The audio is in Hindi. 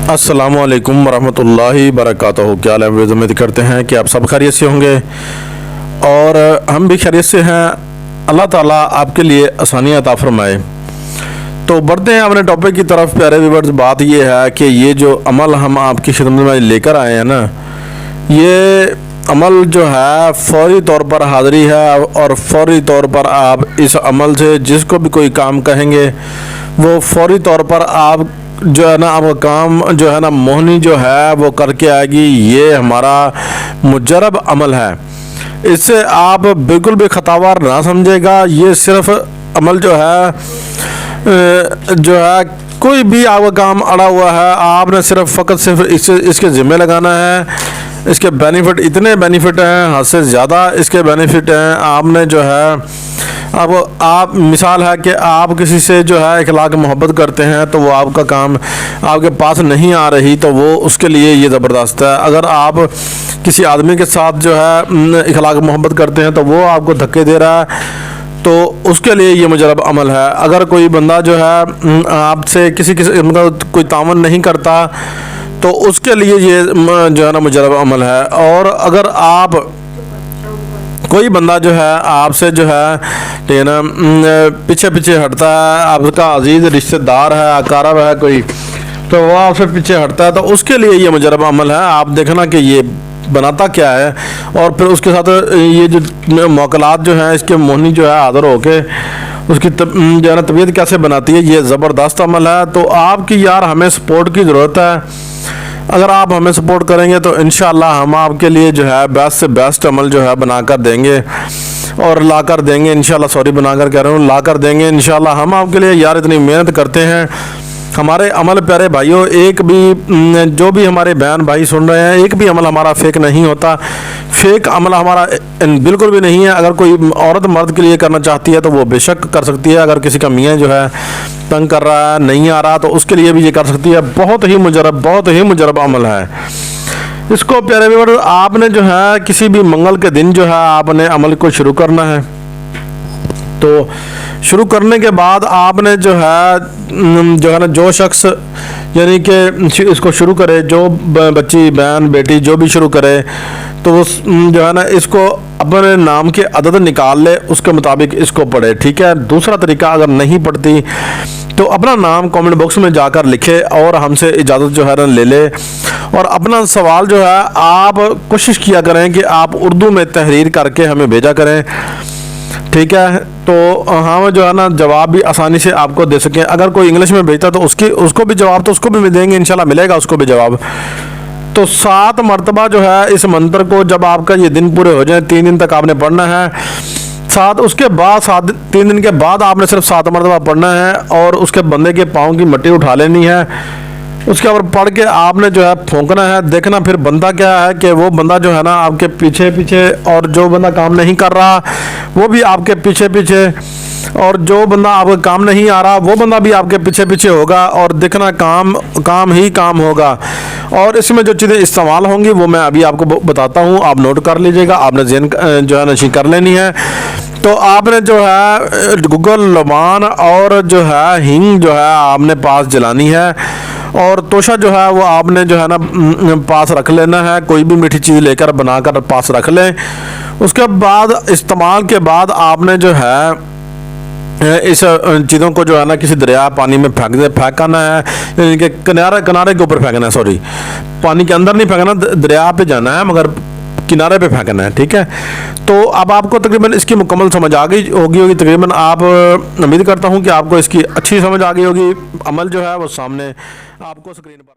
अस्सलामु अलैकुम वरहमतुल्लाहि वबरकातुहू। क्या हाल है? उम्मीद करते हैं कि आप सब खैरियत से होंगे और हम भी खैरियत से हैं। अल्लाह ताला आपके लिए आसानियाँ अता फरमाए। तो बढ़ते हैं अपने टॉपिक की तरफ। प्यारे व्यूअर्स, बात ये है कि ये जो अमल हम आपकी खिदमत में लेकर आए हैं ना, ये अमल जो है फ़ौरी तौर पर हाज़िरी है और फ़ौरी तौर पर आप इस अमल से जिसको भी कोई काम कहेंगे वो फ़ौरी तौर पर आप जो है ना आपका काम जो है ना मोहनी जो है वो करके आएगी। ये हमारा मुजरब अमल है, इससे आप बिल्कुल भी खतावार ना समझेगा। ये सिर्फ अमल जो है कोई भी आपका काम अड़ा हुआ है, आपने सिर्फ इसके ज़िम्मे लगाना है। इसके बेनिफिट इतने बेनिफिट हैं, हद से ज़्यादा इसके बेनिफिट हैं। आपने जो है अब आप मिसाल है कि आप किसी से जो है इखलाक मोहब्बत करते हैं तो वो आपका काम आपके पास नहीं आ रही, तो वो उसके लिए ये ज़बरदस्त है। अगर आप किसी आदमी के साथ जो है इखलाक मोहब्बत करते हैं तो वो आपको धक्के दे रहा है, तो उसके लिए ये मुजरब अमल है। अगर कोई बंदा जो है आपसे किसी मतलब कोई तावन नहीं करता तो उसके लिए ये जो है ना मुजरब अमल है। और अगर आप कोई बंदा जो है आपसे जो है ना पीछे पीछे हटता है, आपका अजीज़ रिश्तेदार है, अकारब है कोई, तो वो आपसे पीछे हटता है, तो उसके लिए ये मुजरब अमल है। आप देखना कि ये बनाता क्या है और फिर उसके साथ ये जो मौकलात जो हैं इसके मोहनी जो है हाज़िर होके उसकी जो है ना तबीयत कैसे बनाती है, ये ज़बरदस्त अमल है। तो आपकी यार हमें सपोर्ट की ज़रूरत है। अगर आप हमें सपोर्ट करेंगे तो इंशाअल्लाह हम आपके लिए जो है बेस्ट से बेस्ट अमल जो है बनाकर देंगे और ला कर देंगे इंशाअल्लाह। सॉरी, बनाकर कह रहा हूँ, ला कर देंगे इंशाअल्लाह। हम आपके लिए यार इतनी मेहनत करते हैं। हमारे अमल प्यारे भाइयों, एक भी जो भी हमारे बहन भाई सुन रहे हैं, एक भी अमल हमारा फ़ेक नहीं होता। फ़ेक अमल हमारा बिल्कुल भी नहीं है। अगर कोई औरत मर्द के लिए करना चाहती है तो वो बेशक कर सकती है। अगर किसी का मियाँ जो है तंग कर रहा है, नहीं आ रहा, तो उसके लिए भी ये कर सकती है। बहुत ही मुजरब अमल है। इसको प्यारे व्यूअर आपने जो है किसी भी मंगल के दिन जो है आपने अमल को शुरू करना है। तो शुरू करने के बाद आपने जो है ना जो शख्स यानी कि इसको शुरू करे, जो बच्ची बहन बेटी जो भी शुरू करे, तो वो जो है ना इसको अपने नाम के अदद निकाल ले, उसके मुताबिक इसको पढ़े। ठीक है। दूसरा तरीका, अगर नहीं पढ़ती तो अपना नाम कमेंट बॉक्स में जाकर लिखे और हमसे इजाज़त जो है ना ले ले। और अपना सवाल जो है आप कोशिश किया करें कि आप उर्दू में तहरीर करके हमें भेजा करें। ठीक है। तो हम जो है ना जवाब भी आसानी से आपको दे सकें। अगर कोई इंग्लिश में भेजता तो उसको भी जवाब तो उसको भी देंगे, इंशाल्लाह मिलेगा उसको भी जवाब। तो 7 मरतबा जो है इस मंत्र को, जब आपका ये दिन पूरे हो जाए, 3 दिन तक आपने पढ़ना है। उसके बाद 3 दिन के बाद आपने सिर्फ 7 मरतबा पढ़ना है और उसके बंदे के पाँव की मिट्टी उठा लेनी है। उसके ऊपर पढ़ के आपने जो है फूंकना है। देखना फिर बंदा क्या है कि वो बंदा जो है ना आपके पीछे पीछे, और जो बंदा काम नहीं कर रहा वो भी आपके पीछे पीछे, और जो बंदा आपका काम नहीं आ रहा वो बंदा भी आपके पीछे पीछे होगा। और देखना काम ही काम होगा। और इसमें जो चीज़ें इस्तेमाल होंगी वो मैं अभी आपको बताता हूँ, आप नोट कर लीजिएगा। आपने ज़हन जो है नशी कर लेनी है। तो आपने जो है गूगल लबान और जो है हिंग जो है आपने पास जलानी है, और तोशा जो है वो आपने जो है ना पास रख लेना है। कोई भी मीठी चीज़ लेकर बनाकर पास रख लें। उसके बाद इस्तेमाल के बाद आपने जो है इस चीज़ों को जो है ना किसी दरिया पानी में फेंकाना है, यानी कि किनारे के ऊपर फेंकना है। सॉरी, पानी के अंदर नहीं फेंकना, दरिया पे जाना है मगर किनारे पे फेंकना है। ठीक है। तो अब आपको तकरीबन इसकी मुकम्मल समझ आ गई होगी तकरीबन। आप उम्मीद करता हूँ कि आपको इसकी अच्छी समझ आ गई होगी। अमल जो है वो सामने आपको स्क्रीन पर